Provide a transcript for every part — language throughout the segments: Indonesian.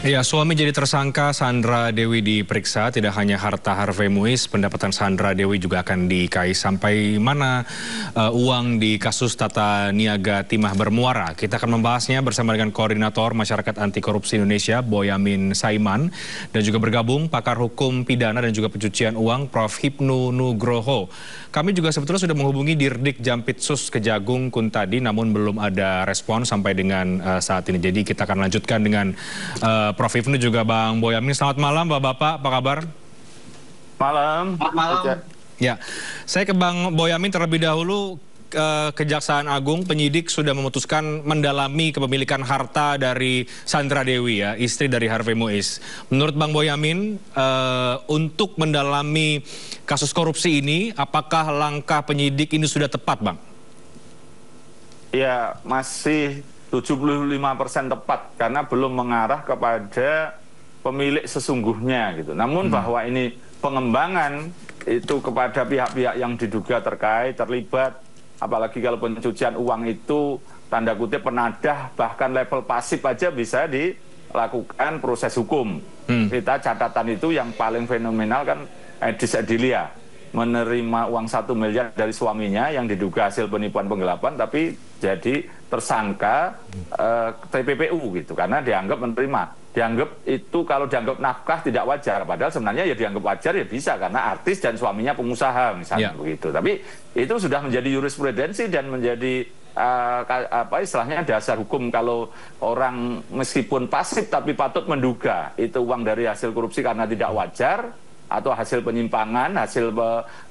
Ya, suami jadi tersangka, Sandra Dewi diperiksa. Tidak hanya harta Harvey Muiz, pendapatan Sandra Dewi juga akan dikais. Sampai mana uang di kasus tata niaga timah bermuara? Kita akan membahasnya bersama dengan Koordinator Masyarakat Anti Korupsi Indonesia, Boyamin Saiman. Dan juga bergabung pakar hukum pidana dan juga pencucian uang, Prof. Hipnu Nugroho. Kami juga sebetulnya sudah menghubungi Dirdik Jampitsus Kejagung Kuntadi, namun belum ada respon sampai dengan saat ini. Jadi kita akan lanjutkan dengan Prof. Hipnu juga Bang Boyamin. Selamat malam Bapak-Bapak, apa kabar? Malam. Malam. Ya, saya ke Bang Boyamin terlebih dahulu. Kejaksaan Agung penyidik sudah memutuskan mendalami kepemilikan harta dari Sandra Dewi, ya, istri dari Harvey Muiz. Menurut Bang Boyamin, untuk mendalami kasus korupsi ini, apakah langkah penyidik ini sudah tepat, Bang? Ya, masih 75% tepat karena belum mengarah kepada pemilik sesungguhnya gitu. Namun bahwa ini pengembangan itu kepada pihak-pihak yang diduga terlibat, apalagi kalau pencucian uang itu tanda kutip penadah, bahkan level pasif aja bisa dilakukan proses hukum. Kita catatan itu yang paling fenomenal kan Edis Edilia menerima uang 1 miliar dari suaminya yang diduga hasil penipuan penggelapan, tapi jadi tersangka TPPU gitu karena dianggap menerima. Dianggap itu kalau dianggap nafkah tidak wajar, padahal sebenarnya ya dianggap wajar ya bisa karena artis dan suaminya pengusaha misalnya begitu. Tapi itu sudah menjadi jurisprudensi dan menjadi apa istilahnya dasar hukum kalau orang meskipun pasif tapi patut menduga itu uang dari hasil korupsi karena tidak wajar atau hasil penyimpangan, hasil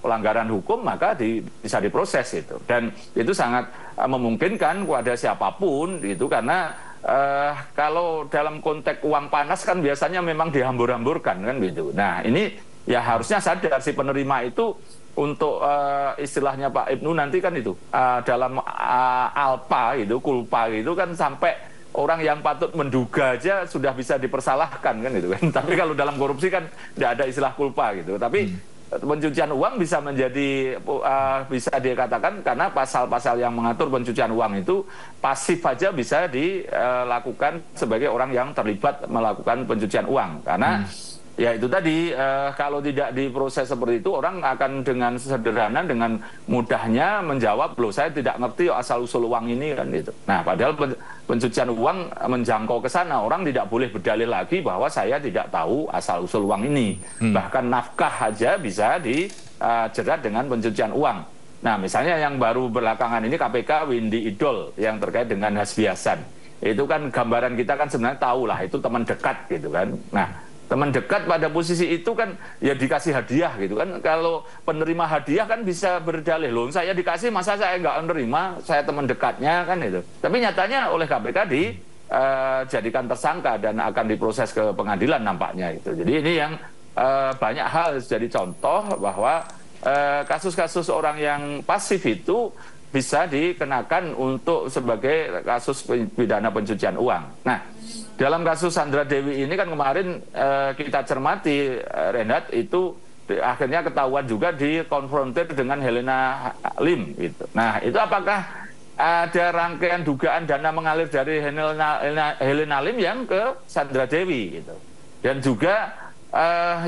pelanggaran hukum, maka bisa diproses itu. Dan itu sangat memungkinkan kepada siapapun gitu karena kalau dalam konteks uang panas kan biasanya memang dihambur-hamburkan kan gitu. Nah ini ya harusnya sadar si penerima itu untuk istilahnya Pak Hipnu nanti kan itu dalam alpa gitu, kulpa gitu kan sampai orang yang patut menduga aja sudah bisa dipersalahkan kan gitu kan. Tapi kalau dalam korupsi kan tidak ada istilah kulpa gitu. Tapi pencucian uang bisa menjadi bisa dikatakan karena pasal-pasal yang mengatur pencucian uang itu pasif saja bisa dilakukan sebagai orang yang terlibat melakukan pencucian uang karena ya itu tadi kalau tidak diproses seperti itu orang akan dengan sederhana dengan mudahnya menjawab loh saya tidak ngerti asal usul uang ini kan gitu. Nah padahal pencucian uang menjangkau ke sana orang tidak boleh berdalil lagi bahwa saya tidak tahu asal usul uang ini. Bahkan nafkah aja bisa dijerat dengan pencucian uang. Nah misalnya yang baru belakangan ini KPK Windy Idol yang terkait dengan Hasbi Hasan. Itu kan gambaran kita kan sebenarnya tahu lah itu teman dekat gitu kan. Nah teman dekat pada posisi itu kan ya dikasih hadiah gitu kan. Kalau penerima hadiah kan bisa berdalih loh saya dikasih masa saya nggak menerima, saya teman dekatnya kan itu. Tapi nyatanya oleh KPK dijadikan tersangka dan akan diproses ke pengadilan nampaknya itu. Jadi ini yang banyak hal jadi contoh bahwa kasus-kasus orang yang pasif itu bisa dikenakan untuk sebagai kasus pidana pencucian uang. Nah dalam kasus Sandra Dewi ini kan kemarin kita cermati Renat itu akhirnya ketahuan juga dikonfrontir dengan Helena Lim gitu. Nah itu apakah ada rangkaian dugaan dana mengalir dari Helena Lim yang ke Sandra Dewi gitu. Dan juga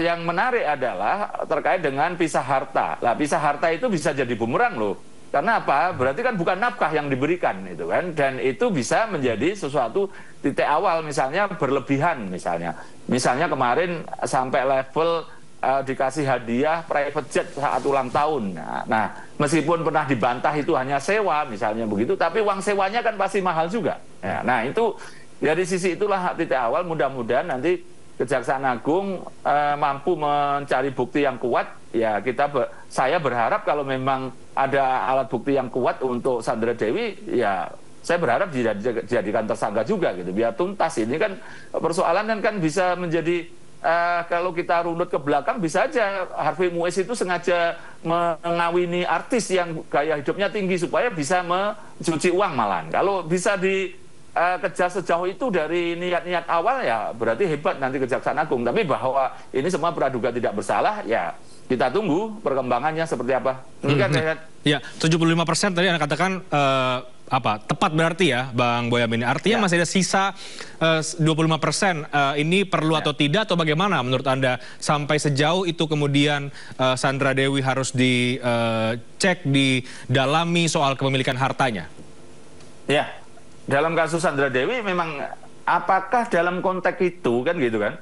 yang menarik adalah terkait dengan pisah harta. Lah pisah harta itu bisa jadi bumerang loh. Karena apa? Berarti kan bukan nafkah yang diberikan itu kan, dan itu bisa menjadi sesuatu titik awal misalnya berlebihan misalnya kemarin sampai level dikasih hadiah private jet saat ulang tahun. Nah meskipun pernah dibantah itu hanya sewa misalnya begitu, tapi uang sewanya kan pasti mahal juga. Ya, nah itu dari sisi itulah titik awal mudah-mudahan nanti Kejaksaan Agung mampu mencari bukti yang kuat. Ya saya berharap kalau memang ada alat bukti yang kuat untuk Sandra Dewi, ya saya berharap dijadikan tersangka juga gitu. Biar tuntas ini kan persoalan kan bisa menjadi kalau kita runut ke belakang bisa aja Harvey Muiz itu sengaja mengawini artis yang gaya hidupnya tinggi supaya bisa mencuci uang malahan. Kalau bisa kejar sejauh itu dari niat-niat awal ya berarti hebat nanti Kejaksaan Agung. Tapi bahwa ini semua praduga tidak bersalah ya kita tunggu perkembangannya seperti apa. Ini kan ya 75% tadi Anda katakan tepat berarti ya, Bang Boyamin. Artinya masih ada sisa 25%. Ini perlu atau tidak atau bagaimana menurut Anda sampai sejauh itu kemudian Sandra Dewi harus dicek, didalami soal kepemilikan hartanya? Ya, dalam kasus Sandra Dewi memang apakah dalam konteks itu kan gitu kan,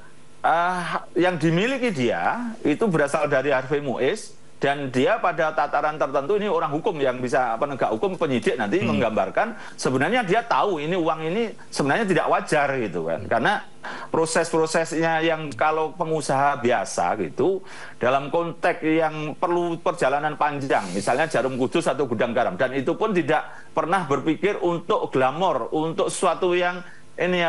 yang dimiliki dia itu berasal dari Harvey Muiz. Dan dia pada tataran tertentu ini orang hukum yang bisa penegak hukum, penyidik nanti menggambarkan sebenarnya dia tahu ini uang ini sebenarnya tidak wajar gitu kan. Karena proses-prosesnya yang kalau pengusaha biasa gitu dalam konteks yang perlu perjalanan panjang, misalnya Jarum Kudus atau gudang garam, dan itu pun tidak pernah berpikir untuk glamor, untuk sesuatu yang ini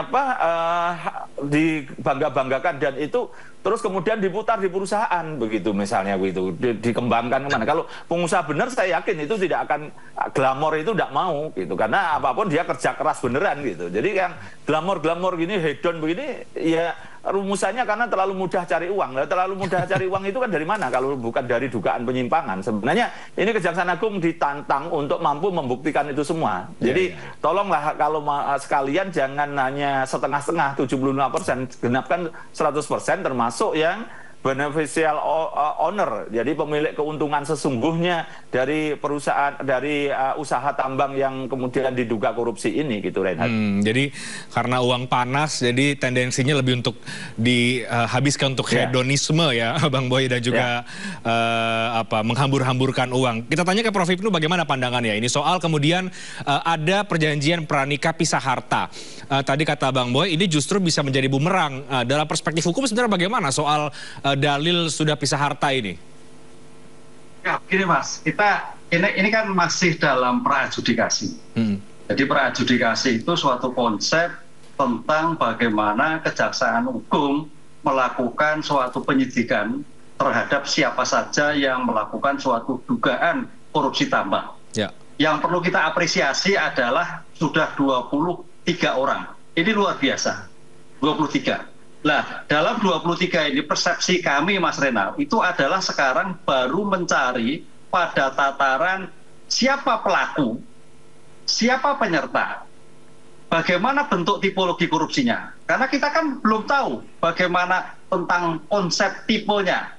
dibangga-banggakan, dan itu terus kemudian diputar di perusahaan begitu misalnya begitu, dikembangkan kemana. Kalau pengusaha benar saya yakin itu tidak akan glamor, itu tidak mau gitu, karena apapun dia kerja keras beneran gitu. Jadi yang glamor gini, hedon begini ya rumusannya karena terlalu mudah cari uang. Terlalu mudah cari uang itu kan dari mana kalau bukan dari dugaan penyimpangan. Sebenarnya ini Kejaksaan Agung ditantang untuk mampu membuktikan itu semua. Jadi tolonglah kalau sekalian jangan hanya setengah-setengah 75%, genapkan 100%, termasuk yang beneficial owner, jadi pemilik keuntungan sesungguhnya dari perusahaan, dari usaha tambang yang kemudian diduga korupsi ini gitu, Reinhard. Jadi karena uang panas, jadi tendensinya lebih untuk dihabiskan untuk hedonisme ya, Bang Boy, dan juga menghambur-hamburkan uang. Kita tanya ke Prof. Ibnu bagaimana pandangannya ini soal kemudian ada perjanjian pranikah pisah harta. Tadi kata Bang Boy ini justru bisa menjadi bumerang. Dalam perspektif hukum sebenarnya bagaimana soal dalil sudah pisah harta ini? Ya, begini Mas, ini kan masih dalam praadjudikasi. Jadi praadjudikasi itu suatu konsep tentang bagaimana Kejaksaan Agung melakukan suatu penyidikan terhadap siapa saja yang melakukan suatu dugaan korupsi tambang. Yang perlu kita apresiasi adalah sudah 23 orang. Ini luar biasa, 23. Nah, dalam 23 ini persepsi kami, Mas Renal, itu adalah sekarang baru mencari pada tataran siapa pelaku, siapa penyerta, bagaimana bentuk tipologi korupsinya. Karena kita kan belum tahu bagaimana tentang konsep tipenya,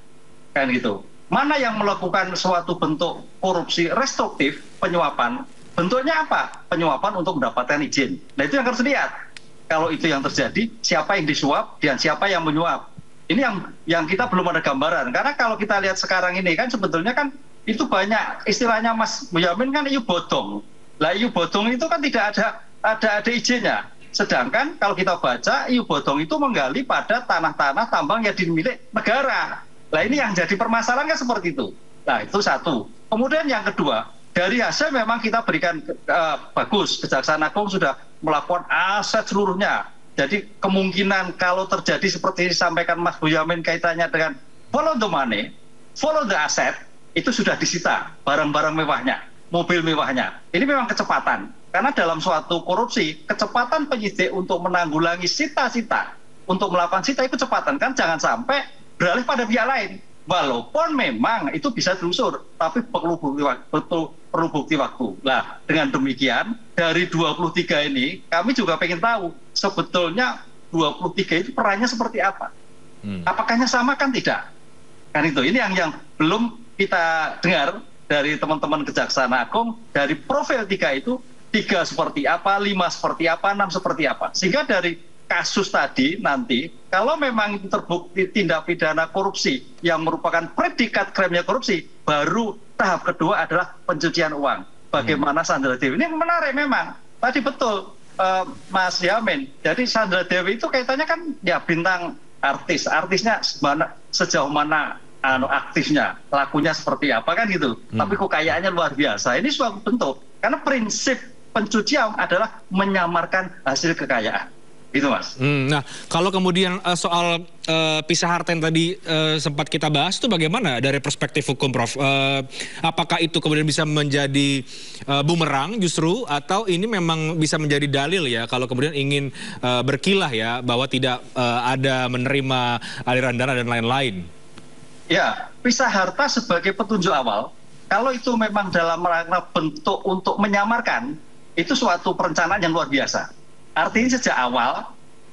kan gitu. Mana yang melakukan suatu bentuk korupsi restruktif, penyuapan, bentuknya apa? Penyuapan untuk mendapatkan izin. Nah, itu yang harus dilihat. Kalau itu yang terjadi, siapa yang disuap dan siapa yang menyuap. Ini yang kita belum ada gambaran. Karena kalau kita lihat sekarang ini kan sebetulnya kan itu banyak istilahnya Mas Boyamin kan iu bodong. Lah iu bodong itu kan tidak ada izinnya. Sedangkan kalau kita baca iu bodong itu menggali pada tanah-tanah tambang yang dimiliki negara. Nah ini yang jadi permasalahan kan seperti itu. Nah itu satu. Kemudian yang kedua, dari hasil memang kita berikan bagus. Kejaksaan Agung sudah melakukan aset seluruhnya. Jadi kemungkinan kalau terjadi seperti disampaikan Mas Boyamin kaitannya dengan follow the money, follow the asset, itu sudah disita barang-barang mewahnya, mobil mewahnya. Ini memang kecepatan. Karena dalam suatu korupsi, kecepatan penyidik untuk menanggulangi sita-sita, untuk melakukan sita itu kecepatan. Kan jangan sampai beralih pada pihak lain. Walaupun memang itu bisa telusur, tapi perlu bukti waktu. Nah, dengan demikian, dari 23 ini, kami juga pengen tahu, sebetulnya 23 itu perannya seperti apa? Apakahnya sama kan tidak? Kan itu, ini yang belum kita dengar dari teman-teman Kejaksaan Agung, dari profil 3 itu, 3 seperti apa, 5 seperti apa, 6 seperti apa. Sehingga dari kasus tadi nanti, kalau memang itu terbukti tindak pidana korupsi yang merupakan predikat krimnya korupsi, baru tahap kedua adalah pencucian uang. Bagaimana Sandra Dewi ini menarik memang. Tadi betul Mas Yamin. Jadi Sandra Dewi itu kaitannya kan ya bintang artis. Artisnya sejauh mana aktifnya, lakunya seperti apa kan gitu. Tapi kekayaannya luar biasa. Ini suatu bentuk. Karena prinsip pencucian adalah menyamarkan hasil kekayaan. Gitu Mas. Nah, kalau kemudian soal pisah harta yang tadi sempat kita bahas itu bagaimana dari perspektif hukum, Prof? Apakah itu kemudian bisa menjadi bumerang justru, atau ini memang bisa menjadi dalil ya kalau kemudian ingin berkilah ya bahwa tidak ada menerima aliran dana dan lain-lain? Ya, pisah harta sebagai petunjuk awal. Kalau itu memang dalam rangka bentuk untuk menyamarkan, itu suatu perencanaan yang luar biasa. Artinya sejak awal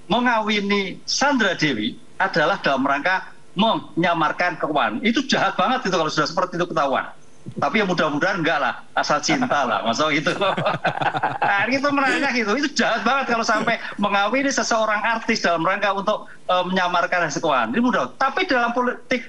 mengawini Sandra Dewi adalah dalam rangka menyamarkan keuangan. Itu jahat banget itu kalau sudah seperti itu ketahuan. Tapi ya mudah-mudahan enggak lah, asal cinta lah, masa gitu. Nah, itu menanya gitu, itu jahat banget kalau sampai mengawini seseorang artis dalam rangka untuk menyamarkan hasil keuangan. Ini mudah. Tapi dalam politik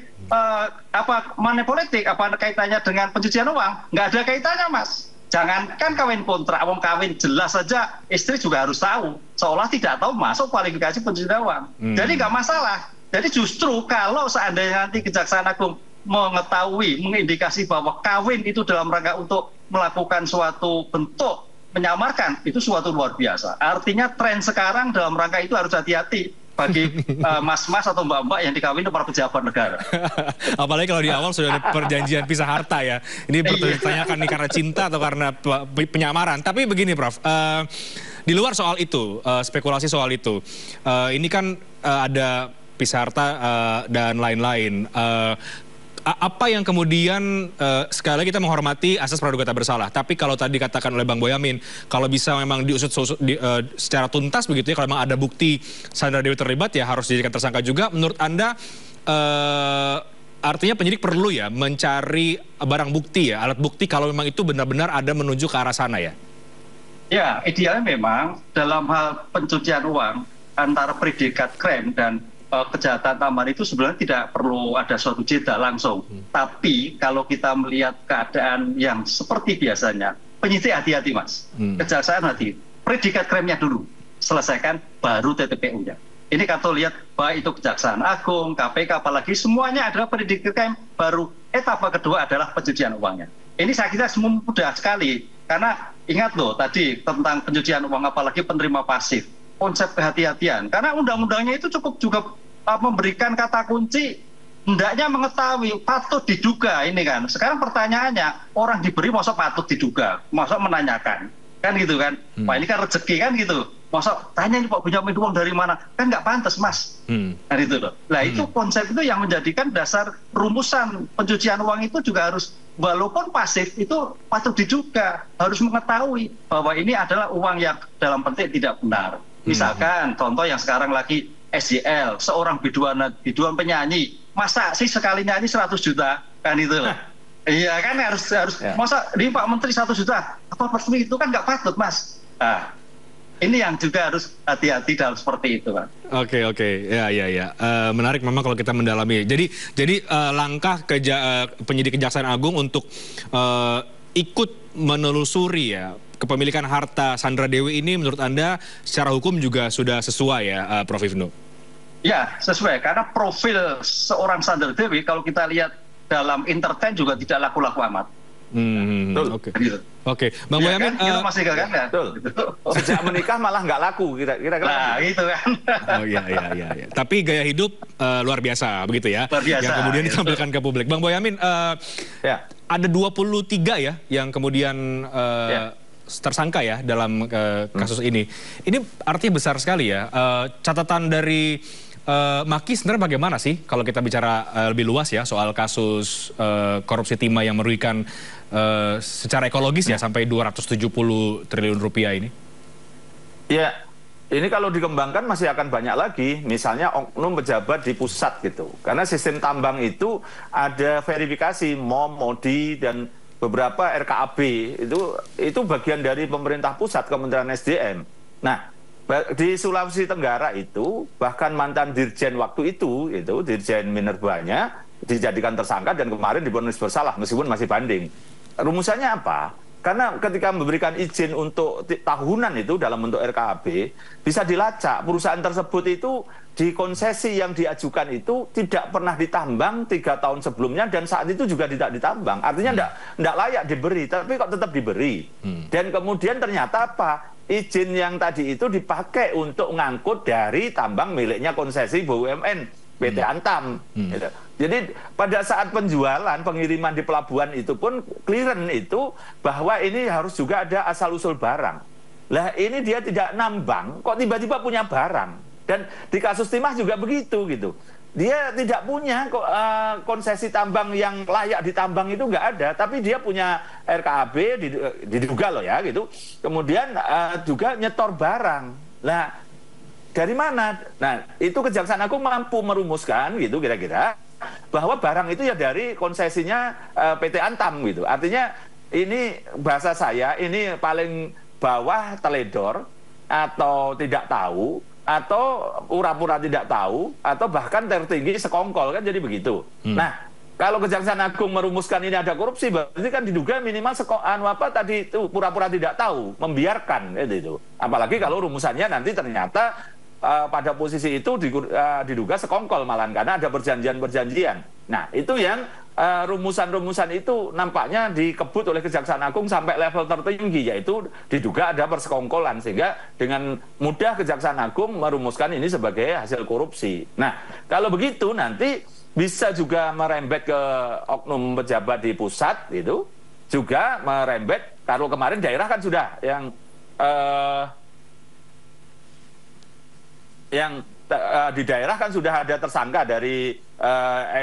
money politik, apa kaitannya dengan pencucian uang? Nggak ada kaitannya, Mas. Jangankan kawin kontrak, kawin jelas saja istri juga harus tahu. Seolah tidak tahu masuk kualifikasi pencucian uang. Jadi nggak masalah. Jadi justru kalau seandainya nanti Kejaksaan Agung mengetahui, mengindikasi bahwa kawin itu dalam rangka untuk melakukan suatu bentuk menyamarkan, itu suatu luar biasa. Artinya tren sekarang dalam rangka itu harus hati-hati bagi mas-mas atau mbak-mbak yang dikawin para pejabat negara. Apalagi kalau di awal sudah ada perjanjian pisah harta ya. Ini bertanyakan nih karena cinta atau karena penyamaran. Tapi begini Prof, di luar soal itu, spekulasi soal itu, ini kan ada pisah harta dan lain-lain. Apa yang kemudian sekali lagi kita menghormati asas praduga tak bersalah, tapi kalau tadi dikatakan oleh Bang Boyamin, kalau bisa memang diusut secara tuntas begitu ya, kalau memang ada bukti Sandra Dewi terlibat ya harus dijadikan tersangka juga. Menurut Anda artinya penyidik perlu ya mencari barang bukti ya, alat bukti kalau memang itu benar-benar ada menuju ke arah sana ya? Ya, idealnya memang dalam hal pencucian uang antara predikat krem dan kejahatan tambahan itu sebenarnya tidak perlu ada suatu jeda langsung. Tapi kalau kita melihat keadaan yang seperti biasanya, penyidik hati-hati Mas. Kejaksaan hati. Predikat kremnya dulu. Selesaikan baru TTPU-nya. Ini kalau lihat baik itu Kejaksaan Agung, KPK, apalagi semuanya adalah predikat krem baru. Etapa kedua adalah pencucian uangnya. Ini saya kira semua mudah sekali. Karena ingat loh tadi tentang pencucian uang apalagi penerima pasif. Konsep kehati-hatian. Karena undang-undangnya itu cukup juga memberikan kata kunci hendaknya mengetahui, patut diduga ini kan. Sekarang pertanyaannya, orang diberi masa patut diduga, masa menanyakan. Kan gitu kan. Wah ini kan rezeki kan gitu. Masa tanya ini Pak Benyamin uang dari mana? Kan nggak pantas Mas. Kan itu loh. Nah itu konsep itu yang menjadikan dasar rumusan pencucian uang itu juga harus, walaupun pasif itu patut diduga, harus mengetahui bahwa ini adalah uang yang dalam penting tidak benar. Misalkan contoh yang sekarang lagi SJL, seorang biduan penyanyi, masa sih sekali nyanyi 100 juta kan itu loh. Iya kan harus ya. Masa ini Pak Menteri 100 juta apa resmi itu kan nggak patut Mas. Nah, ini yang juga harus hati-hati dalam seperti itu Pak. Oke. Ya. Menarik memang kalau kita mendalami. Jadi langkah penyidik Kejaksaan Agung untuk ikut menelusuri ya kepemilikan harta Sandra Dewi ini menurut Anda secara hukum juga sudah sesuai ya Prof. Ibnu? Ya, sesuai. Karena profil seorang Sandra Dewi kalau kita lihat dalam entertain juga tidak laku-laku amat. Oke. Bang Boyamin, ya, masih gagal ya? Sejak menikah malah nggak laku kira-kira. Nah, itu kan. Oh iya. Tapi gaya hidup luar biasa begitu ya. Luar biasa. Yang kemudian ditampilkan ke publik. Bang Boyamin, ada 23 ya yang kemudian tersangka ya dalam kasus ini. Ini artinya besar sekali ya. Catatan dari Maki sebenarnya bagaimana sih kalau kita bicara lebih luas ya soal kasus korupsi timah yang merugikan secara ekologis ya sampai 270 triliun rupiah ini? Ya, ini kalau dikembangkan masih akan banyak lagi. Misalnya oknum pejabat di pusat gitu. Karena sistem tambang itu ada verifikasi MOM, MODI, dan beberapa RKAB itu bagian dari pemerintah pusat, Kementerian SDM. Nah, di Sulawesi Tenggara itu bahkan mantan dirjen waktu itu dirjen Minerbanya dijadikan tersangka dan kemarin divonis bersalah meskipun masih banding. Rumusannya apa? Karena ketika memberikan izin untuk tahunan itu dalam bentuk RKAB bisa dilacak perusahaan tersebut itu di konsesi yang diajukan itu tidak pernah ditambang 3 tahun sebelumnya dan saat itu juga tidak ditambang. Artinya tidak layak diberi, tapi kok tetap diberi. Dan kemudian ternyata apa? Izin yang tadi itu dipakai untuk ngangkut dari tambang miliknya konsesi BUMN, PT Antam. Gitu. Jadi pada saat penjualan, pengiriman di pelabuhan itu pun clearance itu bahwa ini harus juga ada asal-usul barang. Lah ini dia tidak nambang, kok tiba-tiba punya barang. Dan di kasus timah juga begitu gitu. dia tidak punya konsesi tambang yang layak ditambang itu nggak ada, tapi dia punya RKAB diduga loh ya gitu. Kemudian juga nyetor barang. Nah, dari mana? Nah, itu Kejaksaan Agung mampu merumuskan gitu kira-kira bahwa barang itu ya dari konsesinya PT Antam gitu. Artinya ini bahasa saya ini paling bawah teledor atau tidak tahu, atau pura-pura tidak tahu, atau bahkan tertinggi sekongkol, kan jadi begitu. Nah, kalau Kejaksaan Agung merumuskan ini ada korupsi, berarti kan diduga minimal tadi itu pura-pura tidak tahu, membiarkan itu. Apalagi kalau rumusannya nanti ternyata pada posisi itu diduga sekongkol malahan karena ada perjanjian-perjanjian. Nah, itu yang rumusan-rumusan itu nampaknya dikebut oleh Kejaksaan Agung sampai level tertinggi, yaitu diduga ada persekongkolan, sehingga dengan mudah Kejaksaan Agung merumuskan ini sebagai hasil korupsi. Nah, kalau begitu nanti bisa juga merembet ke oknum pejabat di pusat, itu juga merembet. Kalau kemarin daerah kan sudah yang di daerah kan sudah ada tersangka dari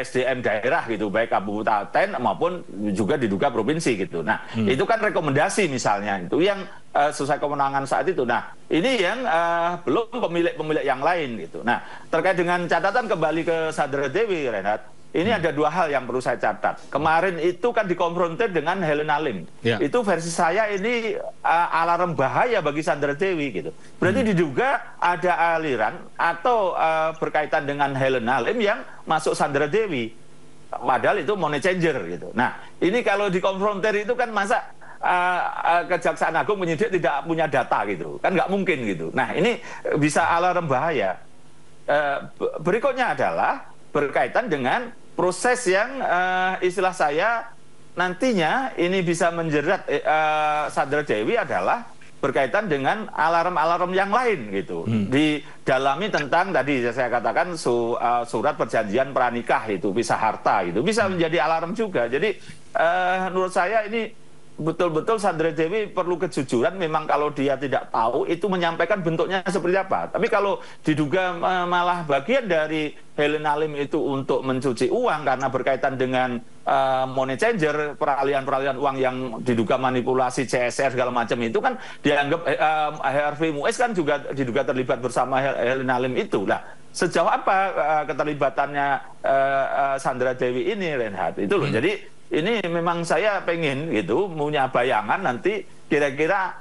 SDM daerah gitu, baik kabupaten maupun juga diduga provinsi gitu. Nah, itu kan rekomendasi misalnya, itu yang sesuai kewenangan saat itu. Nah, ini yang belum pemilik-pemilik yang lain gitu. Nah, terkait dengan catatan kembali ke Sandra Dewi, Renhat, ini ada dua hal yang perlu saya catat. Kemarin itu kan dikonfrontir dengan Helena Lim. Ya. Itu versi saya ini alarm bahaya bagi Sandra Dewi gitu. Berarti diduga ada aliran atau berkaitan dengan Helena Lim yang masuk Sandra Dewi. Padahal itu money changer gitu. Nah, ini kalau dikonfrontir itu kan masa Kejaksaan Agung penyidik tidak punya data gitu. Kan nggak mungkin gitu. Nah, ini bisa alarm bahaya. Berikutnya adalah berkaitan dengan proses yang istilah saya nantinya ini bisa menjerat Sandra Dewi adalah berkaitan dengan alarm-alarm yang lain gitu. Didalami tentang tadi saya katakan surat perjanjian pranikah itu, pisah harta itu bisa menjadi alarm juga. Jadi menurut saya ini betul-betul Sandra Dewi perlu kejujuran. Memang kalau dia tidak tahu itu menyampaikan bentuknya seperti apa. Tapi kalau diduga malah bagian dari Helena Lim itu untuk mencuci uang karena berkaitan dengan money changer, peralihan-peralihan uang yang diduga manipulasi CSR segala macam, itu kan dianggap Harvey Muiz kan juga diduga terlibat bersama Helena Lim itu. Nah, sejauh apa keterlibatannya Sandra Dewi ini, Reinhard? Itu loh. Jadi ini memang saya pengen gitu punya bayangan nanti kira-kira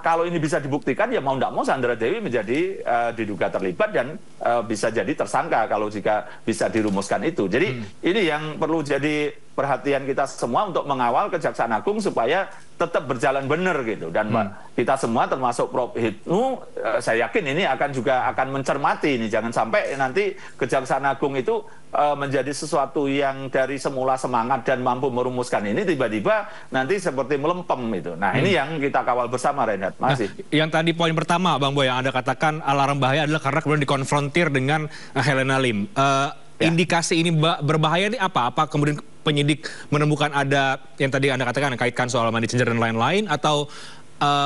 kalau ini bisa dibuktikan ya mau tidak mau Sandra Dewi menjadi diduga terlibat dan bisa jadi tersangka kalau jika bisa dirumuskan itu. Jadi ini yang perlu jadi perhatian kita semua untuk mengawal Kejaksaan Agung supaya tetap berjalan benar gitu. Dan kita semua termasuk Prof Hipnu, saya yakin ini akan mencermati ini, jangan sampai nanti Kejaksaan Agung itu menjadi sesuatu yang dari semula semangat dan mampu merumuskan ini tiba-tiba nanti seperti melempem itu. Nah, ini yang kita kawal bersama, Reinhard. Masih. Nah, yang tadi poin pertama, Bang Boy, yang Anda katakan alarm bahaya adalah karena kemudian dikonfrontir dengan Helena Lim. Indikasi ini berbahaya ini apa? Apa kemudian penyidik menemukan ada yang tadi Anda katakan kaitkan soal money changer dan lain-lain, atau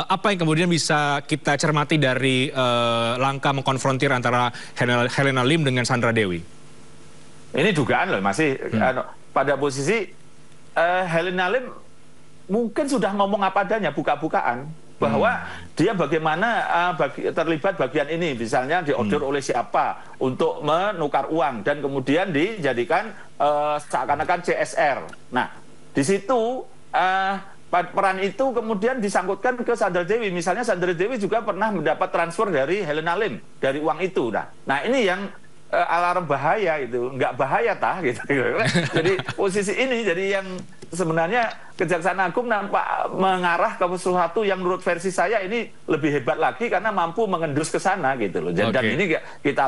apa yang kemudian bisa kita cermati dari langkah mengkonfrontir antara Helena Lim dengan Sandra Dewi? Ini dugaan loh, masih pada posisi Helena Lim mungkin sudah ngomong apa adanya, buka-bukaan bahwa dia bagaimana terlibat bagian ini, misalnya diorder oleh siapa untuk menukar uang dan kemudian dijadikan seakan-akan CSR. Nah, di situ peran itu kemudian disangkutkan ke Sandra Dewi. Misalnya Sandra Dewi juga pernah mendapat transfer dari Helena Lim dari uang itu. Nah ini yang alarm bahaya itu, nggak bahaya tah gitu. Jadi posisi ini jadi yang sebenarnya Kejaksaan Agung nampak mengarah ke sesuatu yang menurut versi saya ini lebih hebat lagi karena mampu mengendus ke sana gitu loh. Dan ini kita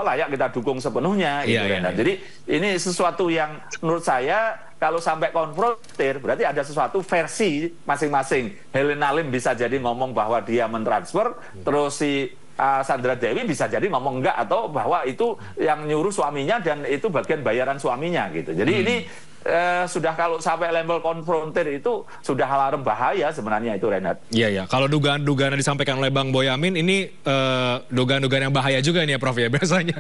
layak kita dukung sepenuhnya gitu. Jadi ini sesuatu yang menurut saya kalau sampai konfrontir berarti ada sesuatu versi masing-masing. Helena Lim bisa jadi ngomong bahwa dia mentransfer, terus si Sandra Dewi bisa jadi ngomong enggak, atau bahwa itu yang nyuruh suaminya dan itu bagian bayaran suaminya gitu. Jadi ini sudah kalau sampai level konfrontir itu sudah alarm bahaya sebenarnya itu, Reinhard. Iya, ya. Kalau dugaan-dugaan yang disampaikan oleh Bang Boyamin ini dugaan-dugaan yang bahaya juga nih ya, Prof ya biasanya.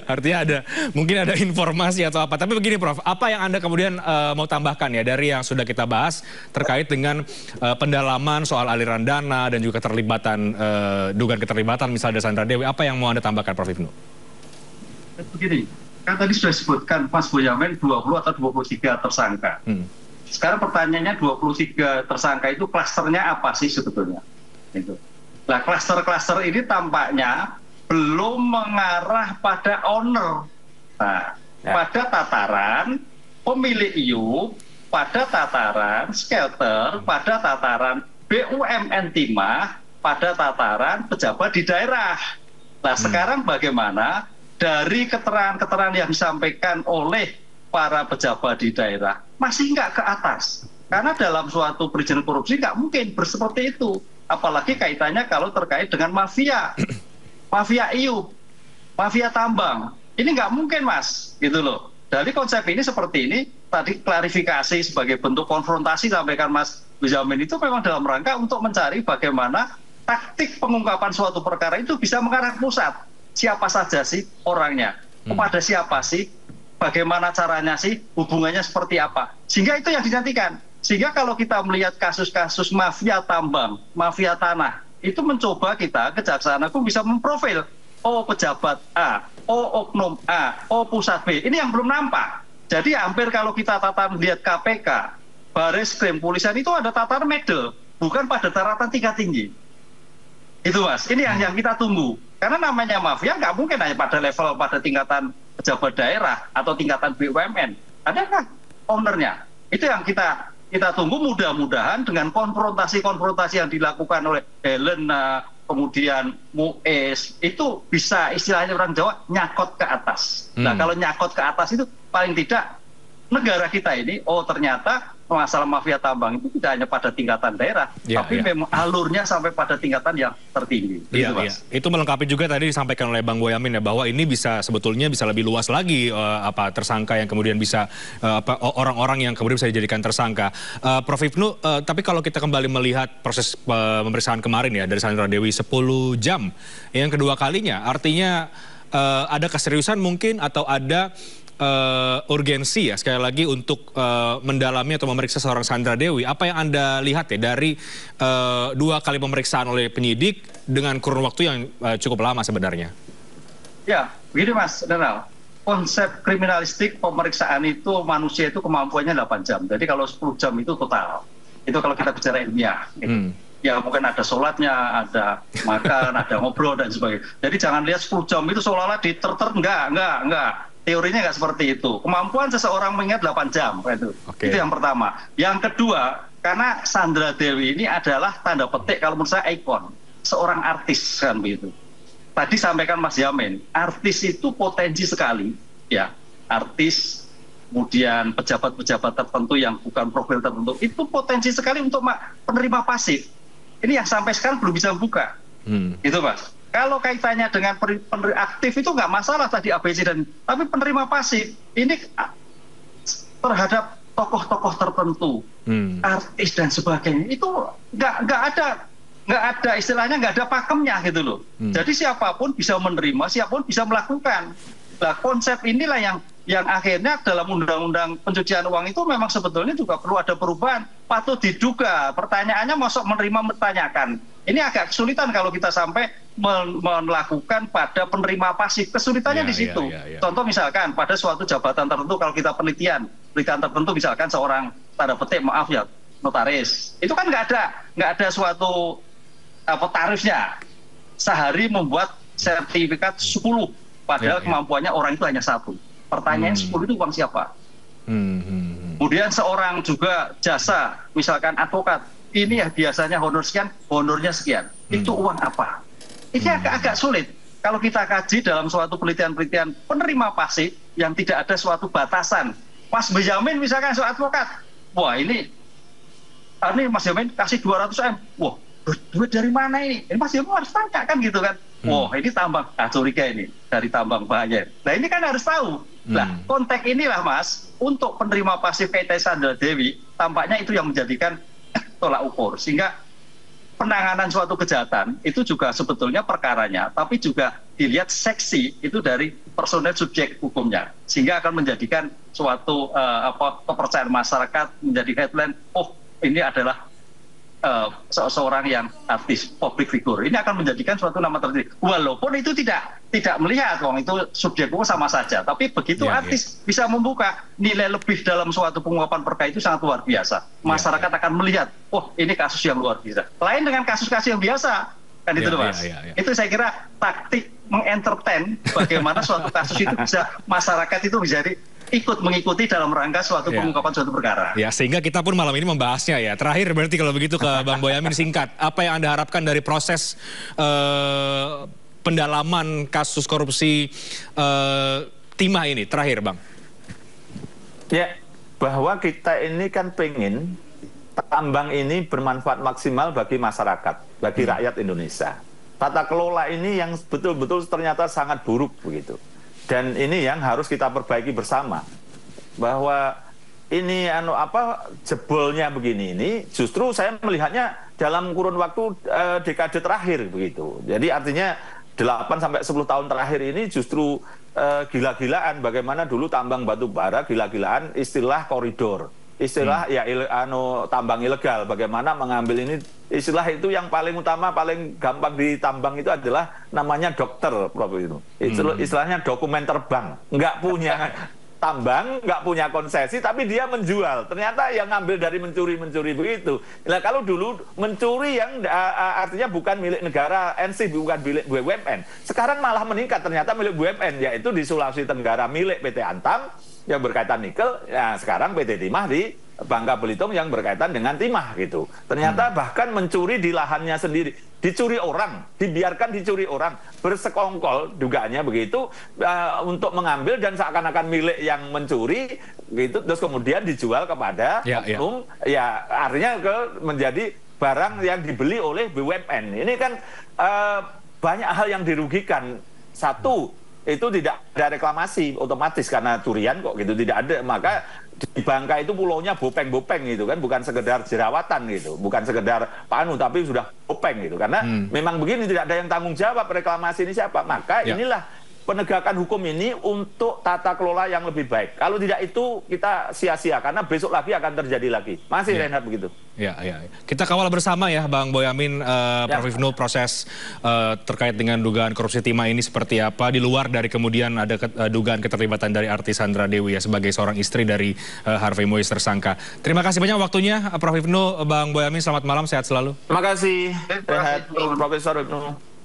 Artinya mungkin ada informasi atau apa. Tapi begini, Prof, apa yang Anda kemudian mau tambahkan ya dari yang sudah kita bahas terkait dengan pendalaman soal aliran dana dan juga keterlibatan dugaan keterlibatan misalnya Sandra Dewi. Apa yang mau Anda tambahkan, Prof Ibnu? Begini. Kan tadi sudah disebutkan Mas Boyamin 20 atau 23 tersangka. Sekarang pertanyaannya 23 tersangka itu klasternya apa sih sebetulnya? Itu. Nah, klaster-klaster ini tampaknya belum mengarah pada owner. Nah, pada tataran pemilik IUP, pada tataran skelter, pada tataran BUMN Timah, pada tataran pejabat di daerah. Nah, sekarang bagaimana dari keterangan-keterangan yang disampaikan oleh para pejabat di daerah masih nggak ke atas. Karena dalam suatu perizinan korupsi nggak mungkin berseperti itu. Apalagi kaitannya kalau terkait dengan mafia. Mafia IUP, mafia tambang. Ini nggak mungkin, Mas. Gitu loh. Dari konsep ini seperti ini, tadi klarifikasi sebagai bentuk konfrontasi sampaikan Mas Boyamin itu memang dalam rangka untuk mencari bagaimana taktik pengungkapan suatu perkara itu bisa mengarah ke pusat. Siapa saja sih orangnya, kepada siapa sih, bagaimana caranya sih, hubungannya seperti apa. Sehingga itu yang dinantikan. Sehingga kalau kita melihat kasus-kasus mafia tambang, mafia tanah, itu mencoba kita, Kejaksaan Agung bisa memprofil, oh pejabat A, oh oknum A, oh pusat B. Ini yang belum nampak. Jadi hampir kalau kita lihat KPK, Bareskrim, Polisian itu ada tataran medal, bukan pada daratan tingkat tinggi. Itu, Mas, ini yang kita tunggu. Karena namanya mafia nggak mungkin hanya pada level pada tingkatan pejabat daerah atau tingkatan BUMN. Adakah ownernya? Itu yang kita tunggu, mudah-mudahan dengan konfrontasi-konfrontasi yang dilakukan oleh Helena, kemudian Muiz, itu bisa istilahnya orang Jawa nyakot ke atas. Nah, kalau nyakot ke atas itu paling tidak negara kita ini, oh ternyata masalah mafia tambang itu tidak hanya pada tingkatan daerah, tapi memang alurnya sampai pada tingkatan yang tertinggi. Iya, iya. Itu melengkapi juga tadi disampaikan oleh Bang Boyamin ya, bahwa ini sebetulnya bisa lebih luas lagi tersangka yang kemudian bisa orang-orang yang kemudian bisa dijadikan tersangka. Prof Ibnu, tapi kalau kita kembali melihat proses pemeriksaan kemarin ya dari Sandra Dewi 10 jam yang kedua kalinya, artinya ada keseriusan mungkin atau ada urgensi ya sekali lagi untuk mendalami atau memeriksa seorang Sandra Dewi. Apa yang Anda lihat ya dari 2 kali pemeriksaan oleh penyidik dengan kurun waktu yang cukup lama sebenarnya? Ya, begini Mas Donald. Konsep kriminalistik pemeriksaan itu manusia itu kemampuannya 8 jam. Jadi kalau 10 jam itu total. Itu kalau kita bicara ilmiah. Gitu. Ya mungkin ada sholatnya, ada makan, ada ngobrol dan sebagainya. Jadi jangan lihat 10 jam itu seolah-olah enggak. Teorinya nggak seperti itu. Kemampuan seseorang mengingat 8 jam. Itu yang pertama. Yang kedua, karena Sandra Dewi ini adalah tanda petik kalau menurut saya ikon. Seorang artis kan begitu. Tadi sampaikan Mas Yamin, artis itu potensi sekali. Ya, artis, kemudian pejabat-pejabat tertentu yang bukan profil tertentu, itu potensi sekali untuk penerima pasif. Ini yang sampai sekarang belum bisa buka. Gitu Mas. Kalau kaitannya dengan penerima aktif itu nggak masalah tadi ABC tapi penerima pasif ini terhadap tokoh-tokoh tertentu, artis dan sebagainya itu nggak ada istilahnya nggak ada pakemnya gitu loh. Jadi siapapun bisa menerima, siapapun bisa melakukan. Nah konsep inilah yang akhirnya dalam undang-undang pencucian uang itu memang sebetulnya juga perlu ada perubahan. Patut diduga. Pertanyaannya masuk menerima menanyakan. Ini agak kesulitan kalau kita sampai melakukan pada penerima pasif. Kesulitannya di situ. Contoh misalkan pada suatu jabatan tertentu kalau kita penelitian tertentu misalkan seorang tanda petik maaf ya notaris. Itu kan nggak ada suatu tarifnya. Sehari membuat sertifikat 10 padahal kemampuannya orang itu hanya 1. Pertanyaannya 10 itu uang siapa? Kemudian seorang juga jasa misalkan advokat. Ini ya biasanya honor sekian, honornya sekian. Itu uang apa? Ini agak sulit. Kalau kita kaji dalam suatu penelitian-penelitian penerima pasif yang tidak ada suatu batasan. Mas Boyamin misalkan soal advokat. Wah ini Mas Boyamin kasih 200 M. Wah duit dari mana ini? Ini Mas Boyamin harus tanya kan gitu kan. Wah ini tambang, curiga ini dari tambang Bayer. Nah ini kan harus tahu. Nah, konteks inilah Mas, untuk penerima pasif PT Sandra Dewi, tampaknya itu yang menjadikan tolak ukur. Sehingga penanganan suatu kejahatan itu juga sebetulnya perkaranya, tapi juga dilihat seksi itu dari personel subjek hukumnya. Sehingga akan menjadikan suatu kepercayaan masyarakat menjadi headline, oh ini adalah seorang yang artis, public figure. Ini akan menjadikan suatu nama tertentu. Walaupun itu tidak melihat, itu subjek hukum sama saja. Tapi begitu artis bisa membuka nilai lebih dalam suatu pengungkapan perkara itu sangat luar biasa. Masyarakat akan melihat, oh ini kasus yang luar biasa. Lain dengan kasus-kasus yang biasa. Kan itu Mas. Itu saya kira taktik mengentertain bagaimana suatu kasus itu bisa, masyarakat itu bisa ikut mengikuti dalam rangka suatu pengungkapan suatu perkara. Ya, sehingga kita pun malam ini membahasnya ya. Terakhir berarti kalau begitu ke Bang Boyamin, singkat, apa yang Anda harapkan dari proses pendalaman kasus korupsi timah ini? Terakhir Bang. Ya, bahwa kita ini kan pengen tambang ini bermanfaat maksimal bagi masyarakat, bagi rakyat Indonesia. Tata kelola ini yang betul-betul ternyata sangat buruk begitu. Dan ini yang harus kita perbaiki bersama. Bahwa ini jebolnya begini ini justru saya melihatnya dalam kurun waktu dekade terakhir begitu. Jadi artinya 8 sampai 10 tahun terakhir ini justru gila-gilaan bagaimana dulu tambang batu bara, gila-gilaan istilah koridor. Istilah tambang ilegal, bagaimana mengambil ini, istilah itu yang paling utama, paling gampang ditambang itu adalah namanya dokter, Prof. Itu istilahnya dokumen terbang, nggak punya tambang, nggak punya konsesi, tapi dia menjual. Ternyata yang ngambil dari mencuri begitu. Nah, kalau dulu mencuri yang artinya bukan milik negara, bukan milik BUMN, sekarang malah meningkat ternyata milik BUMN, yaitu di Sulawesi Tenggara milik PT Antam yang berkaitan nikel, ya sekarang PT Timah di Bangka Belitung yang berkaitan dengan timah gitu. Ternyata bahkan mencuri di lahannya sendiri, dicuri orang, dibiarkan dicuri orang, bersekongkol dugaannya begitu untuk mengambil dan seakan-akan milik yang mencuri gitu, terus kemudian dijual kepada oknum, ya artinya menjadi barang yang dibeli oleh BUMN. Ini kan banyak hal yang dirugikan. Satu, itu tidak ada reklamasi otomatis karena curian kok gitu, tidak ada. Maka di Bangka itu pulaunya bopeng-bopeng gitu kan, bukan sekedar jerawatan gitu, bukan sekedar panu, tapi sudah bopeng gitu. Karena memang begini, tidak ada yang tanggung jawab reklamasi ini siapa. Maka inilah penegakan hukum ini untuk tata kelola yang lebih baik. Kalau tidak itu kita sia-sia karena besok lagi akan terjadi lagi. Masih Reinhard begitu. Ya. Kita kawal bersama ya Bang Boyamin, Prof. Ibnu, proses terkait dengan dugaan korupsi timah ini seperti apa. Di luar dari kemudian ada dugaan keterlibatan dari artis Sandra Dewi ya sebagai seorang istri dari Harvey Moise tersangka. Terima kasih banyak waktunya Prof. Ibnu, Bang Boyamin, selamat malam, sehat selalu. Terima kasih Profesor Ibnu.